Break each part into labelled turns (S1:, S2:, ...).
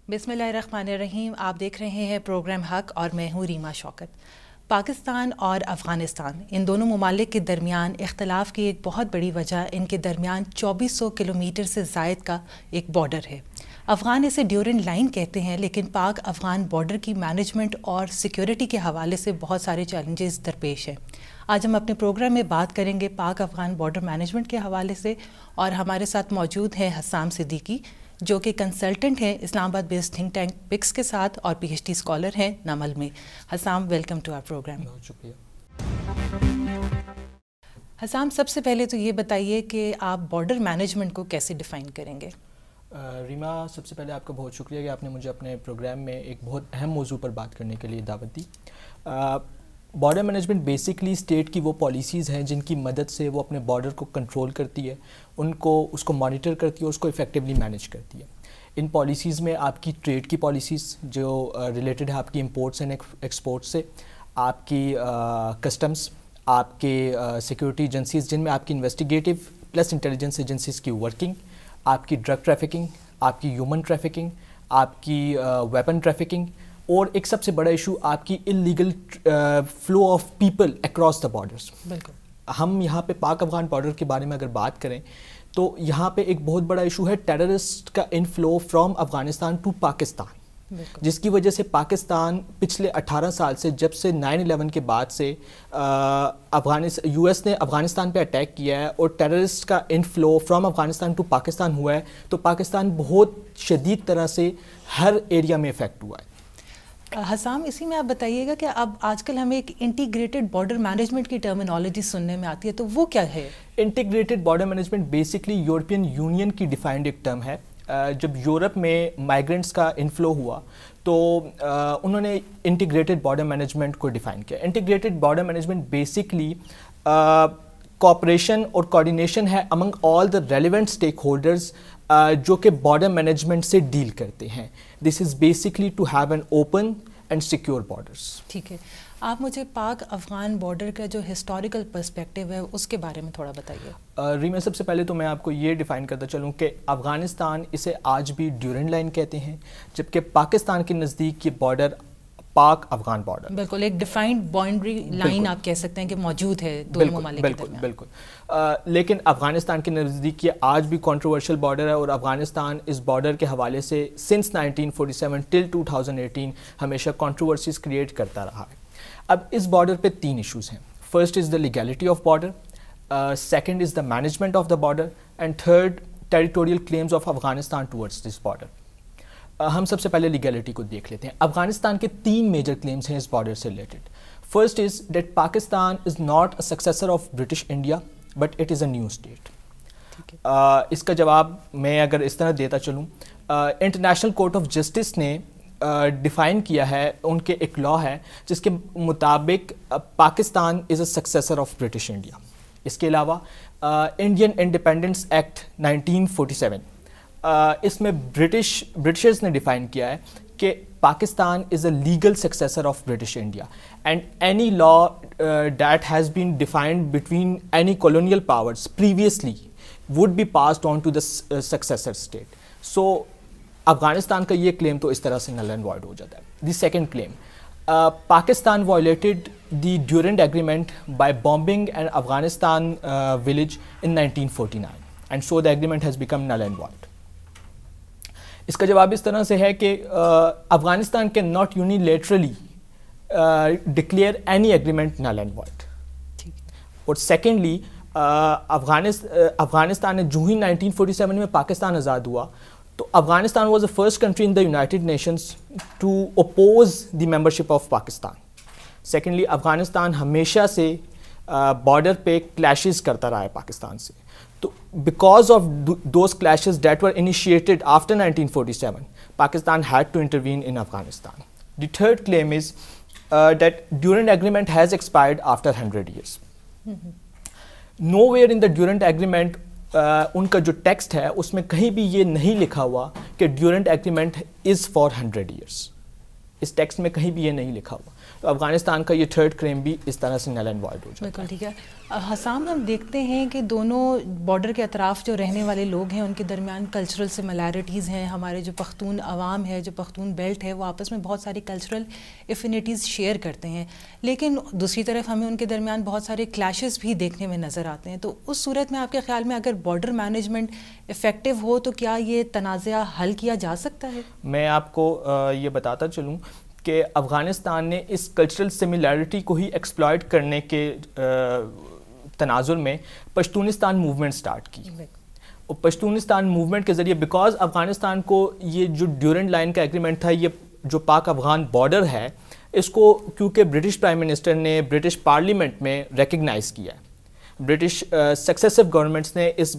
S1: بسم اللہ الرحمن الرحیم. آپ دیکھ رہے ہیں پروگرام حق اور میں ہوں ریما شوکت. پاکستان اور افغانستان ان دونوں ممالک کے درمیان اختلاف کی ایک بہت بڑی وجہ ان کے درمیان 2400 کلومیٹر سے زائد کا ایک بارڈر ہے. افغان اسے ڈیورنڈ لائن کہتے ہیں، لیکن پاک افغان بارڈر کی مینجمنٹ اور سیکیورٹی کے حوالے سے بہت سارے چیلنجز درپیش ہیں. آج ہم اپنے پروگرام میں بات کریں گے پاک افغان بارڈر مینجمنٹ کے حوالے سے، اور ہمارے ساتھ موجود ہیں حسام صدیقی جو کہ کنسلٹنٹ ہیں اسلام آباد بیسڈ تھنک ٹینک پکس کے ساتھ اور پی ایچ ڈی اسکالر ہیں نمل میں. Hussam, welcome to our program.
S2: بہت شکریہ.
S1: حسام، سب سے پہلے تو یہ بتائیے کہ آپ بارڈر مینجمنٹ کو کیسے ڈیفائن کریں گے؟
S2: ریما، سب سے پہلے آپ کا بہت شکریہ کہ آپ نے مجھے اپنے پروگرام میں ایک بہت اہم موضوع پر بات کرنے کے لیے دعوت دی. بارڈر مینجمنٹ بیسکلی اسٹیٹ کی وہ پالیسیز ہیں جن کی مدد سے وہ اپنے بارڈر کو کنٹرول کرتی ہے، اس کو مانیٹر کرتی ہے اور اس کو افیکٹولی مینیج کرتی ہے. ان پالیسیز میں آپ کی ٹریڈ کی پالیسیز جو ریلیٹڈ ہے آپ کی امپورٹس اینڈ ایکسپورٹ سے، آپ کی کسٹمز، آپ کے سیکورٹی ایجنسیز جن میں آپ کی انویسٹیگیٹو پلس انٹیلیجنس ایجنسیز کی ورکنگ، آپ کی ڈرگ ٹریفکنگ، آپ کی ہیومن ٹریفکنگ، آپ کی ویپن ٹریفکنگ، اور ایک سب سے بڑا ایشو آپ کی illegal flow of people across the borders.
S1: بالکل.
S2: ہم یہاں پہ پاک افغان بارڈر کے بارے میں اگر بات کریں تو یہاں پہ ایک بہت بڑا ایشو ہے ٹیررسٹ کا inflow from Afghanistan to Pakistan, جس کی وجہ سے پاکستان پچھلے 18 سال سے، جب سے 9/11 کے بعد سے یو ایس نے افغانستان پہ اٹیک کیا ہے اور ٹیررسٹ کا inflow from Afghanistan to Pakistan ہوا ہے، تو پاکستان بہت شدید طرح سے ہر ایریا میں افیکٹ ہوا ہے.
S1: حسام، اسی میں آپ بتائیے گا کہ اب آج کل ہمیں ایک انٹیگریٹڈ بارڈر مینجمنٹ کی ٹرمینالوجی سننے میں آتی ہے، تو وہ کیا ہے؟
S2: Integrated border management basically European union کی ڈیفائنڈ ایک ٹرم ہے. جب یورپ میں مائیگرنٹس کا انفلو ہوا تو انہوں نے انٹیگریٹڈ بارڈر مینجمنٹ کو ڈیفائن کیا. Integrated border management basically cooperation اور کوآرڈینیشن ہے among all the relevant stakeholders جو کہ بارڈر مینجمنٹ سے ڈیل کرتے ہیں. This is basically to have an open and secure borders.
S1: ٹھیک ہے، آپ مجھے پاک افغان بارڈر کا جو ہسٹوریکل پرسپیکٹیو ہے اس کے بارے میں تھوڑا بتائیے.
S2: ریما، سب سے پہلے تو میں آپ کو یہ ڈیفائن کرتا چلوں کہ افغانستان اسے آج بھی ڈیورنڈ لائن کہتے ہیں، جبکہ پاکستان کے نزدیک یہ بارڈر پاک افغان بارڈر، بالکل
S1: ایک ڈیفائنڈ باؤنڈری لائن آپ کہہ سکتے ہیں کہ موجود ہے دونوں ممالک کے درمیان.
S2: بالکل. لیکن افغانستان کے نزدیک یہ آج بھی کنٹروورشل بارڈر ہے، اور افغانستان اس بارڈر کے حوالے سے سنس 1947 ٹل 2018 ہمیشہ کنٹروورسیز کریٹ کرتا رہا ہے. اب اس بارڈر پہ 3 ایشوز ہیں. First is the legality of border, second is the management of the border, and third territorial claims of Afghanistan towards this border. ہم سب سے پہلے لیگیلٹی کو دیکھ لیتے ہیں. افغانستان کے 3 میجر کلیمز ہیں اس بارڈر سے related. First is that Pakistan is not a successor of British India but it is a new state. اس کا جواب میں اگر اس طرح دیتا چلوں، انٹرنیشنل کورٹ آف جسٹس نے ڈیفائن کیا ہے، ان کے ایک لا ہے جس کے مطابق Pakistan is a successor of British India. اس کے علاوہ انڈین انڈیپینڈنس ایکٹ 1947 اس میں برٹشرز نے ڈیفائن کیا ہے کہ Pakistan is a legal successor of British India and any law that has been defined between any colonial powers previously would be passed on to the successor state. So Afghanistan کا یہ کلیم تو اس طرح سے نل اینڈ وائڈ ہو جاتا ہے. The second claim, Pakistan violated the Durand agreement by bombing an Afghanistan village in 1949 and so the agreement has become null and void. اس کا جواب اس طرح سے ہے کہ Afghanistan can not unilaterally declare any agreement null and void. اور سیکنڈلی، افغانستان نے جو ہی 1947 میں پاکستان آزاد ہوا تو Afghanistan was the first country in the United Nations to oppose the membership of Pakistan. Secondly, Afghanistan ہمیشہ سے بارڈر پہ کلیشز کرتا رہا ہے پاکستان سے. تو because of those clashes that were initiated after 1947 Pakistan had to intervene in Afghanistan. The third claim is that Durand agreement has expired after 100 years. Nowhere in the Durand agreement, ان کا جو text ہے اس میں کہیں بھی یہ نہیں لکھا ہوا کہ Durand agreement is for 100 years. اس ٹیکسٹ میں کہیں بھی یہ نہیں لکھا ہوا. تو افغانستان کا یہ تھرڈ کلیم بھی اس طرح سے نل اینڈ وائڈ ہو جاتا ہے.
S1: بالکل ٹھیک ہے. حسام ہم دیکھتے ہیں کہ دونوں بارڈر کے اطراف جو رہنے والے لوگ ہیں ان کے درمیان کلچرل سملیرٹیز ہیں. ہمارے جو پختون عوام ہے, جو پختون بیلٹ ہے, وہ آپس میں بہت ساری کلچرل افینیٹیز شیئر کرتے ہیں, لیکن دوسری طرف ہمیں ان کے درمیان بہت سارے کلیشز بھی دیکھنے میں نظر آتے ہیں. تو اس صورت میں آپ کے خیال میں اگر بارڈر مینجمنٹ افیکٹو ہو تو کیا یہ تنازع حل کیا جا سکتا ہے؟
S2: میں آپ کو یہ بتاتا چلوں کہ افغانستان نے اس کلچرل سملیرٹی کو ہی ایکسپلائٹ کرنے کے تناظر میں پشتونستان موومنٹ سٹارٹ کی. اور پشتونستان موومنٹ کے ذریعے بیکاز افغانستان کو یہ جو ڈیورنٹ لائن کا ایگریمنٹ تھا, یہ جو پاک افغان بارڈر ہے, اس کو کیونکہ برٹش پرائم منسٹر نے برٹش پارلیمنٹ میں ریکگنائز کیا ہے, برٹش سکسیسو گورنمنٹس نے اس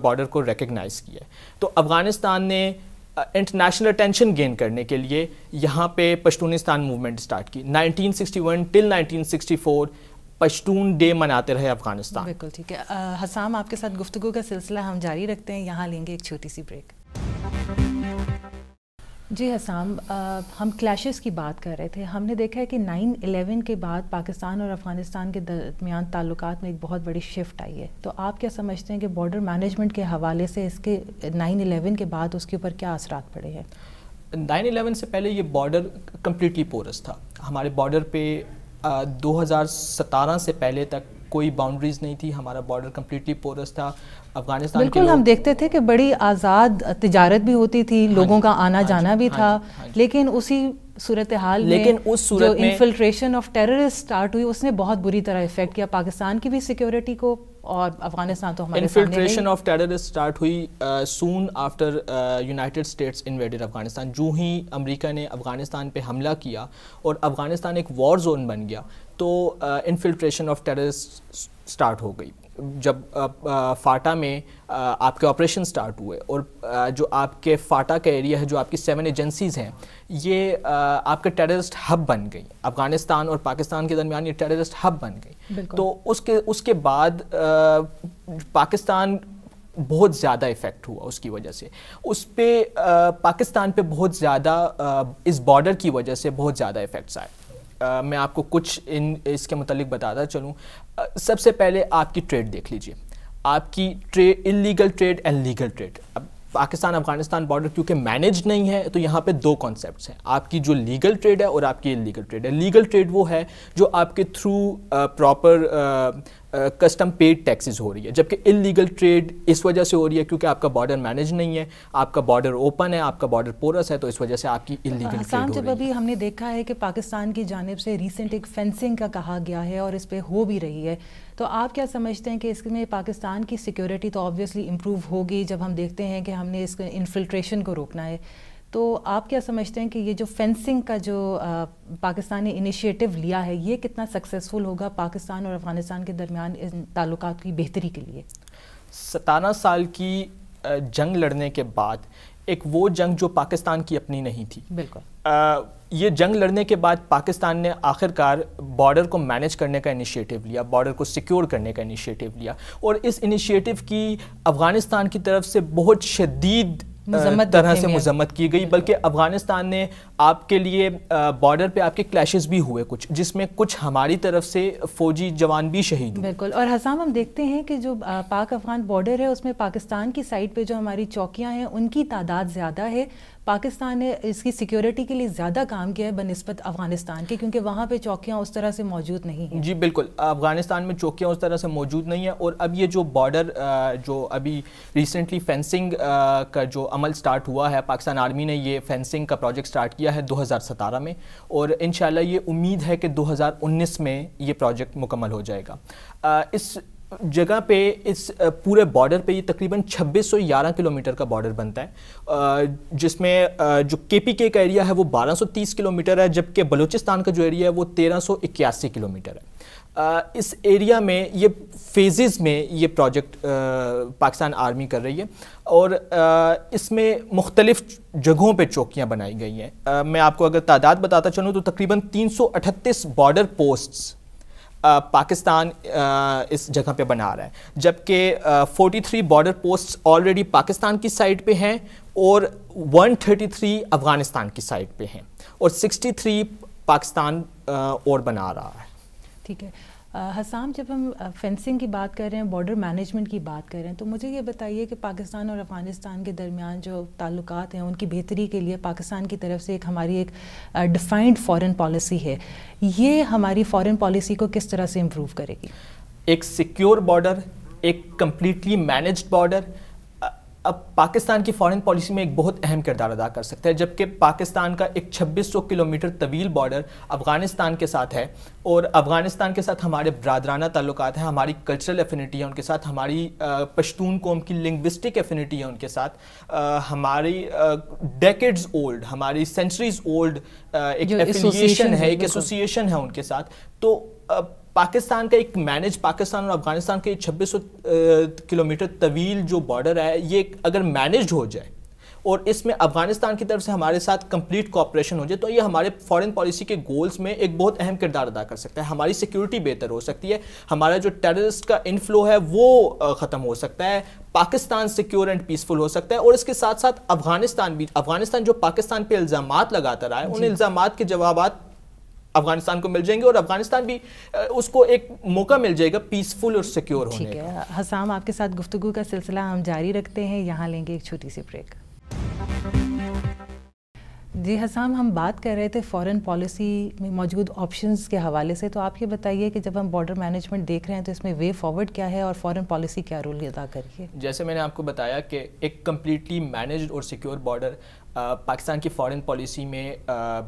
S2: بارڈر کو ریکگنائز کیا ہے, تو افغانستان نے انٹرنیشنل اٹینشن گین کرنے کے لیے یہاں پہ پشتونستان موومنٹ سٹارٹ کی. 1961 ٹل 1964 پشتون ڈے مناتے رہے افغانستان.
S1: بالکل ٹھیک ہے. حسام, آپ کے ساتھ گفتگو کا سلسلہ ہم جاری رکھتے ہیں, یہاں لیں گے ایک چھوٹی سی بریک. جی حسام, ہم کلیشز کی بات کر رہے تھے. ہم نے دیکھا ہے کہ 9/11 کے بعد پاکستان اور افغانستان کے درمیان تعلقات میں ایک بہت بڑی شفٹ آئی ہے. تو آپ کیا سمجھتے ہیں کہ بارڈر مینجمنٹ کے حوالے سے اس کے 9/11 کے بعد اس کے اوپر کیا اثرات پڑے ہیں؟
S2: 9/11 سے پہلے یہ بارڈر کمپلیٹلی پورس تھا. ہمارے بارڈر پہ 2017 سے پہلے تک کوئی باؤنڈریز نہیں تھی. ہمارا بارڈر کمپلیٹلی پورس تھا. افغانستان
S1: بالکل ہم دیکھتے تھے کہ بڑی آزاد تجارت بھی ہوتی تھی, لوگوں کا آنا جانا بھی تھا, لیکن اسی صورتحال میں جو انفلٹریشن آف ٹیررسٹ سٹارٹ ہوئی اس نے بہت بری طرح افیکٹ کیا پاکستان کی بھی سیکیورٹی کو, اور افغانستان تو ہمارے سامنے
S2: انفلٹریشن آف ٹیررسٹ سٹارٹ ہوئی soon after United States invaded Afghanistan. جو ہی امریکہ نے افغانستان پہ حملہ کیا اور افغانستان ایک وار زون بن گیا, تو انفلٹریشن آف ٹیررسٹ سٹارٹ ہو گئی. جب فاٹا میں آپ کے آپریشن سٹارٹ ہوئے اور جو آپ کے فاٹا کا ایریا ہے, جو آپ کی 7 ایجنسیز ہیں, یہ آپ کا ٹیررسٹ ہب بن گئی. افغانستان اور پاکستان کے درمیان یہ ٹیررسٹ ہب بن گئی. تو اس کے بعد پاکستان بہت زیادہ افیکٹ ہوا اس کی وجہ سے. اس پہ پاکستان پہ بہت زیادہ اس بارڈر کی وجہ سے بہت زیادہ افیکٹس آئے. میں آپ کو کچھ اس کے متعلق بتاتا چلوں. سب سے پہلے آپ کی ٹریڈ دیکھ لیجئے, آپ کی illegal trade and legal trade. اب پاکستان افغانستان بارڈر کیونکہ مینیج نہیں ہے, تو یہاں پہ 2 کانسیپٹس ہیں, آپ کی جو لیگل ٹریڈ ہے اور آپ کی انلیگل ٹریڈ ہے. لیگل ٹریڈ وہ ہے جو آپ کے through proper custom paid taxes ہو رہی ہے, جبکہ انلیگل ٹریڈ اس وجہ سے ہو رہی ہے کیونکہ آپ کا بارڈر مینیج نہیں ہے, آپ کا بارڈر اوپن ہے, آپ کا بارڈر پورس ہے, تو اس وجہ سے آپ کی انلیگل ٹریڈ ہو رہی ہے.
S1: جب ابھی ہم نے دیکھا ہے کہ پاکستان کی جانب سے ریسنٹ ایک فینسنگ کا کہا گیا ہے اور اس پہ ہو بھی رہی ہے, تو آپ کیا سمجھتے ہیں کہ اس میں پاکستان کی سیکیورٹی تو آبویسلی امپروو ہوگی جب ہم دیکھتے ہیں کہ ہم نے اس انفلٹریشن کو روکنا ہے, تو آپ کیا سمجھتے ہیں کہ یہ جو فینسنگ کا جو پاکستان نے انیشیٹو لیا ہے یہ کتنا سکسیزفل ہوگا پاکستان اور افغانستان کے درمیان ان تعلقات کی بہتری کے لیے؟
S2: 17 سال کی جنگ لڑنے کے بعد ایک وہ جنگ جو پاکستان کی اپنی نہیں تھی.
S1: بالکل
S2: یہ جنگ لڑنے کے بعد پاکستان نے آخر کار بارڈر کو مینیج کرنے کا انیشیٹو لیا, بارڈر کو سیکیور کرنے کا انیشیٹو لیا, اور اس انیشیٹو کی افغانستان کی طرف سے بہت شدید طرح سے مذمت کی گئی. بلکہ افغانستان نے آپ کے لیے بارڈر پہ آپ کے کلیشز بھی ہوئے کچھ, جس میں کچھ ہماری طرف سے فوجی جوان بھی شہید ہوئے.
S1: بالکل. اور حسام ہم دیکھتے ہیں کہ جو پاک افغان بارڈر ہے اس میں پاکستان کی سائڈ پہ جو ہماری چوکیاں ہیں ان کی تعداد زیادہ ہے. پاکستان نے اس کی سیکیورٹی کے لیے زیادہ کام کیا ہے بنسبت افغانستان کے, کیونکہ وہاں پہ چوکیاں اس طرح سے موجود نہیں ہیں.
S2: جی بالکل, افغانستان میں چوکیاں اس طرح سے موجود نہیں ہیں. اور اب یہ جو بارڈر جو ابھی ریسنٹلی فینسنگ کا جو عمل سٹارٹ ہوا ہے, پاکستان آرمی نے یہ فینسنگ کا پروجیکٹ سٹارٹ کیا ہے 2017 میں, اور انشاءاللہ یہ امید ہے کہ 2019 میں یہ پروجیکٹ مکمل ہو جائے گا. اس جگہ پہ اس پورے بارڈر پہ یہ تقریباً 2611 کلومیٹر کا بارڈر بنتا ہے, جس میں جو کے پی کے کا ایریا ہے وہ 1230 کلومیٹر ہے, جبکہ بلوچستان کا جو ایریا ہے وہ 1381 کلومیٹر ہے. اس ایریا میں یہ فیزز میں یہ پروجیکٹ پاکستان آرمی کر رہی ہے, اور اس میں مختلف جگہوں پہ چوکیاں بنائی گئی ہیں. میں آپ کو اگر تعداد بتاتا چلوں تو تقریباً 338 بارڈر پوسٹس پاکستان اس جگہ پہ بنا رہا ہے, جبکہ 43 بارڈر پوسٹس آلریڈی پاکستان کی سائٹ پہ ہیں اور 133 افغانستان کی سائٹ پہ ہیں, اور 63 پاکستان اور بنا رہا ہے.
S1: ٹھیک ہے حسام، جب ہم فینسنگ کی بات کر رہے ہیں، بارڈر مینجمنٹ کی بات کر رہے ہیں، تو مجھے یہ بتائیے کہ پاکستان اور افغانستان کے درمیان جو تعلقات ہیں ان کی بہتری کے لیے پاکستان کی طرف سے ہماری ایک ڈیفائنڈ فارن پالیسی ہے، یہ ہماری فارن پالیسی کو کس طرح سے امپروو کرے گی؟
S2: ایک سیکیور بارڈر، ایک کمپلیٹلی مینجڈ بارڈر اب پاکستان کی فارن پالیسی میں ایک بہت اہم کردار ادا کر سکتا ہے. جبکہ پاکستان کا ایک 2600 کلومیٹر طویل بارڈر افغانستان کے ساتھ ہے اور افغانستان کے ساتھ ہمارے برادرانہ تعلقات ہیں، ہماری کلچرل ایفینٹی ہے ان کے ساتھ، ہماری پشتون قوم کی لنگوسٹک ایفینٹی ہے ان کے ساتھ، ہماری ڈیکیڈز اولڈ، ہماری سینچریز اولڈ ایک ایفیلیشن ہے، ایک ایسوسیشن ہے ان کے ساتھ. تو پاکستان کا ایک مینج، پاکستان اور افغانستان کا 2600 کلومیٹر طویل جو بارڈر ہے، یہ اگر مینجڈ ہو جائے اور اس میں افغانستان کی طرف سے ہمارے ساتھ کمپلیٹ کوآپریشن ہو جائے تو یہ ہمارے فارن پالیسی کے گولز میں ایک بہت اہم کردار ادا کر سکتا ہے. ہماری سیکیورٹی بہتر ہو سکتی ہے، ہمارا جو ٹیررسٹ کا انفلو ہے وہ ختم ہو سکتا ہے، پاکستان سیکیور اینڈ پیسفل ہو سکتا ہے. اور اس کے ساتھ ساتھ افغانستان جو پاکستان پہ الزامات لگاتا رہا ہے، ان الزامات کے جوابات افغانستان کو مل جائیں گے اور افغانستان بھی اس کو ایک موقع مل جائے گا پیسفل اور سیکیور ہونے کا.
S1: ٹھیک ہے حسام، آپ کے ساتھ گفتگو کا سلسلہ ہم جاری رکھتے ہیں، یہاں لیں گے ایک چھوٹی سی بریک. جی حسام، ہم بات کر رہے تھے فارن پالیسی میں موجود آپشنز کے حوالے سے، تو آپ یہ بتائیے کہ جب ہم بارڈر مینجمنٹ دیکھ رہے ہیں تو اس میں وے فارورڈ کیا ہے اور فارن پالیسی کیا رول ادا کری ہے؟
S2: جیسے میں نے آپ کو بتایا کہ ایک کمپلیٹلی مینجڈ اور سیکیور بارڈر پاکستان کی فارن پالیسی میں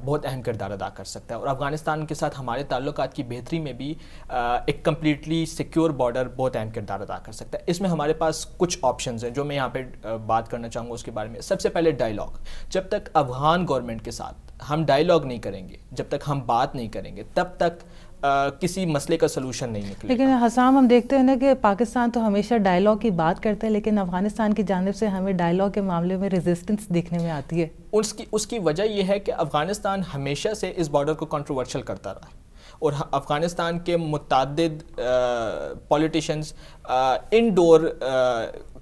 S2: بہت اہم کردار ادا کر سکتا ہے اور افغانستان کے ساتھ ہمارے تعلقات کی بہتری میں بھی ایک کمپلیٹلی سیکیور بارڈر بہت اہم کردار ادا کر سکتا ہے. اس میں ہمارے پاس کچھ آپشنز ہیں جو میں یہاں پہ بات کرنا چاہوں گا اس کے بارے میں. سب سے پہلے ڈائیلاگ. جب تک افغان گورنمنٹ کے ساتھ ہم ڈائیلاگ نہیں کریں گے، جب تک ہم بات نہیں کریں گے، تب تک کسی مسئلے کا سلوشن نہیں نکلے.
S1: لیکن حسام، ہم دیکھتے ہیں نا کہ پاکستان تو ہمیشہ ڈائیلاگ کی بات کرتا ہے، لیکن افغانستان کی جانب سے ہمیں ڈائیلاگ کے معاملے میں ریزسٹنس دیکھنے میں آتی ہے.
S2: اس کی وجہ یہ ہے کہ افغانستان ہمیشہ سے اس بارڈر کو کنٹروورشل کرتا رہا اور افغانستان کے متعدد پولیٹیشینز انڈور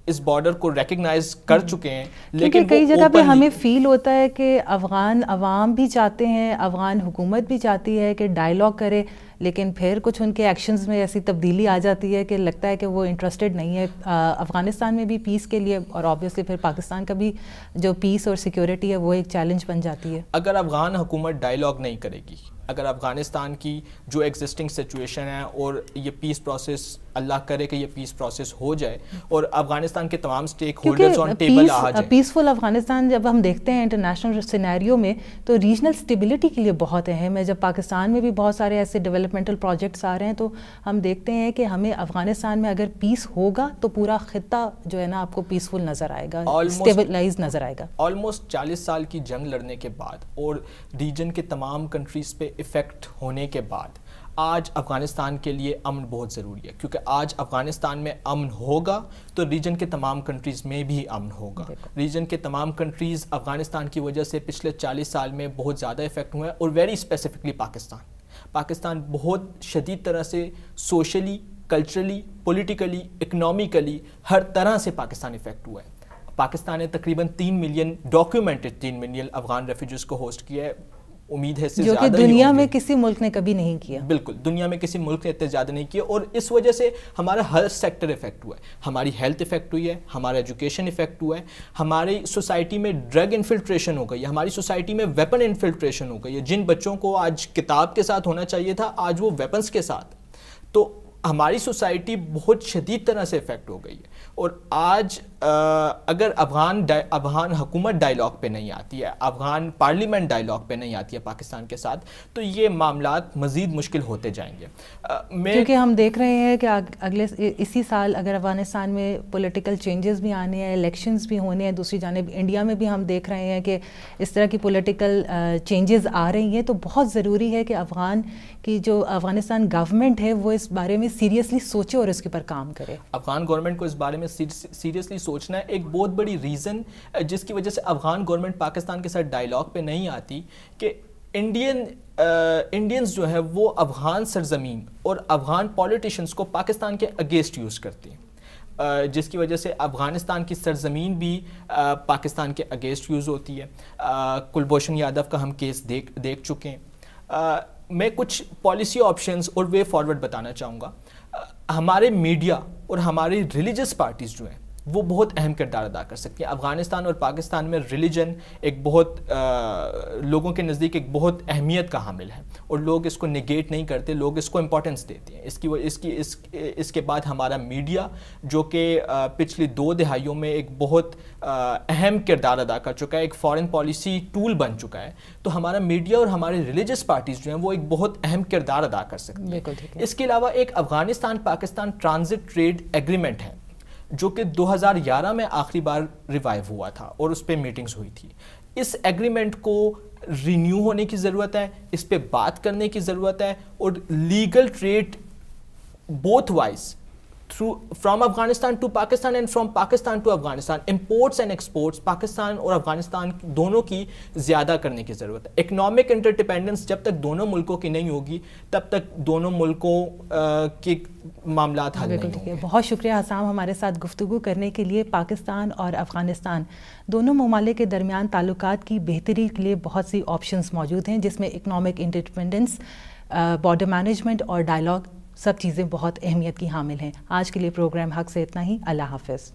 S2: اس بارڈر کو ریکگنائز کر چکے ہیں. لیکن
S1: کئی جگہ پہ ہمیں فیل ہوتا ہے کہ افغان عوام بھی چاہتے ہیں، افغان حکومت بھی چاہتی ہے کہ ڈائیلاگ کرے، لیکن پھر کچھ ان کے ایکشنز میں ایسی تبدیلی آ جاتی ہے کہ لگتا ہے کہ وہ انٹرسٹڈ نہیں ہے افغانستان میں بھی پیس کے لیے، اور آبویسلی پھر پاکستان کا بھی جو پیس اور سیکیورٹی ہے وہ ایک چیلنج بن جاتی ہے.
S2: اگر افغان حکومت ڈائیلاگ نہیں کرے گی، اگر افغانستان کی جو ایگزسٹنگ سچویشن ہے اور یہ پیس پروسیس، اللہ کرے کہ یہ پیس پروسیس ہو جائے اور افغانستان کے تمام سٹیک ہولڈرز آن ٹیبل آ جائیں.
S1: پیسفل افغانستان جب ہم دیکھتے ہیں انٹرنیشنل سینیریو میں تو ریجنل سٹیبلٹی کے لیے بہت اہم ہے. جب پاکستان میں بھی بہت سارے ایسے ڈیولپمنٹل پروجیکٹس آ رہے ہیں تو ہم دیکھتے ہیں کہ ہمیں افغانستان میں اگر پیس ہوگا تو پورا خطہ جو ہے نا آپ کو پیسفل نظر آئے گا، اسٹیبلائز نظر آئے گا.
S2: آلموسٹ 40 سال کی جنگ لڑنے کے بعد اور ریجن کے تمام کنٹریز پہ افیکٹ ہونے کے بعد آج افغانستان کے لیے امن بہت ضروری ہے، کیونکہ آج افغانستان میں امن ہوگا تو ریجن کے تمام کنٹریز میں بھی امن ہوگا. ریجن کے تمام کنٹریز افغانستان کی وجہ سے پچھلے 40 سال میں بہت زیادہ افیکٹ ہوئے ہیں اور ویری اسپیسیفکلی پاکستان بہت شدید طرح سے سوشلی، کلچرلی، پولیٹیکلی، اکنامیکلی ہر طرح سے پاکستان افیکٹ ہوا ہے. پاکستان نے تقریباً 3 million documented 3 million Afghan refugees کو ہوسٹ کیا ہے. امید ہے اس سے زیادہ
S1: جو کہ دنیا میں کسی ملک نے کبھی نہیں کیا.
S2: بالکل، دنیا میں کسی ملک نے اتنے زیادہ نہیں کیا اور اس وجہ سے ہمارا ہر سیکٹر افیکٹ ہوا ہے. ہماری ہیلتھ افیکٹ ہوئی ہے، ہمارا ایجوکیشن افیکٹ ہوا ہے، ہماری سوسائٹی میں ڈرگ انفلٹریشن ہو گئی ہے، ہماری سوسائٹی میں ویپن انفلٹریشن ہو گئی ہے. جن بچوں کو آج کتاب کے ساتھ ہونا چاہیے تھا آج وہ ویپنز کے ساتھ. تو ہماری سوسائٹی بہت شدید طرح سے افیکٹ ہو گئی ہے. اور آج اگر افغان حکومت ڈائیلاگ پہ نہیں آتی ہے، افغان پارلیمنٹ ڈائیلاگ پہ نہیں آتی ہے پاکستان کے ساتھ، تو یہ معاملات مزید مشکل ہوتے جائیں گے.
S1: کیونکہ ہم دیکھ رہے ہیں کہ اسی سال اگر افغانستان میں پولیٹیکل چینجز بھی آنے ہیں، الیکشنز بھی ہونے ہیں، دوسری جانب انڈیا میں بھی ہم دیکھ رہے ہیں کہ اس طرح کی پولیٹیکل چینجز آ رہی ہیں، تو بہت ضروری ہے کہ افغانستان گورنمنٹ ہے وہ اس بارے میں سیریسلی سوچے اور اس کے اوپر کام کرے.
S2: افغان گورنمنٹ کو اس بارے میں سیریسلی سوچنا ہے. ایک بہت بڑی ریزن جس کی وجہ سے افغان گورنمنٹ پاکستان کے ساتھ ڈائیلاگ پہ نہیں آتی کہ انڈینز جو ہے وہ افغان سرزمین اور افغان پولیٹیشنز کو پاکستان کے اگینسٹ یوز کرتے ہیں، جس کی وجہ سے افغانستان کی سرزمین بھی پاکستان کے اگینسٹ یوز ہوتی ہے. کلبھوشن یادو کا ہم کیس دیکھ چکے ہیں. میں کچھ پالیسی آپشنز اور وے فارورڈ بتانا چاہوں گا. ہمارے میڈیا اور ہماری ریلیجس پارٹیز جو ہیں وہ بہت اہم کردار ادا کر سکتی ہیں. افغانستان اور پاکستان میں ریلیجن ایک بہت لوگوں کے نزدیک ایک بہت اہمیت کا حامل ہے اور لوگ اس کو نگیٹ نہیں کرتے, لوگ اس کو امپورٹنس دیتے ہیں. اس کے بعد ہمارا میڈیا جو کہ پچھلی 2 دہائیوں میں ایک بہت اہم کردار ادا کر چکا ہے, ایک فارن پالیسی ٹول بن چکا ہے, تو ہمارا میڈیا اور ہماری ریلیجس پارٹیز جو ہیں وہ ایک بہت اہم کردار ادا کر سکتی ہیں. اس کے علاوہ ایک Afghanistan Pakistan transit trade agreement ہے جو کہ 2011 میں آخری بار ریوائیو ہوا تھا اور اس پہ میٹنگز ہوئی تھی. اس ایگریمنٹ کو رینیو ہونے کی ضرورت ہے, اس پہ بات کرنے کی ضرورت ہے, اور legal trade both wise from Afghanistan to Pakistan and from Pakistan to Afghanistan, imports and exports Pakistan اور افغانستان دونوں کی زیادہ کرنے کی ضرورت ہے. اکنامک انٹر ڈپینڈنس جب تک دونوں ملکوں کی نہیں ہوگی تب تک دونوں ملکوں کے معاملات حل نہیں ہوں گے.
S1: بہت شکریہ حسام ہمارے ساتھ گفتگو کرنے کے لیے. پاکستان اور افغانستان دونوں ممالک کے درمیان تعلقات کی بہتری کے لیے بہت سی آپشنز موجود ہیں, جس میں economic interdependence, border management اور ڈائلاگ سب چیزیں بہت اہمیت کی حامل ہیں. آج کے لیے پروگرام حق سے اتنا ہی. اللہ حافظ.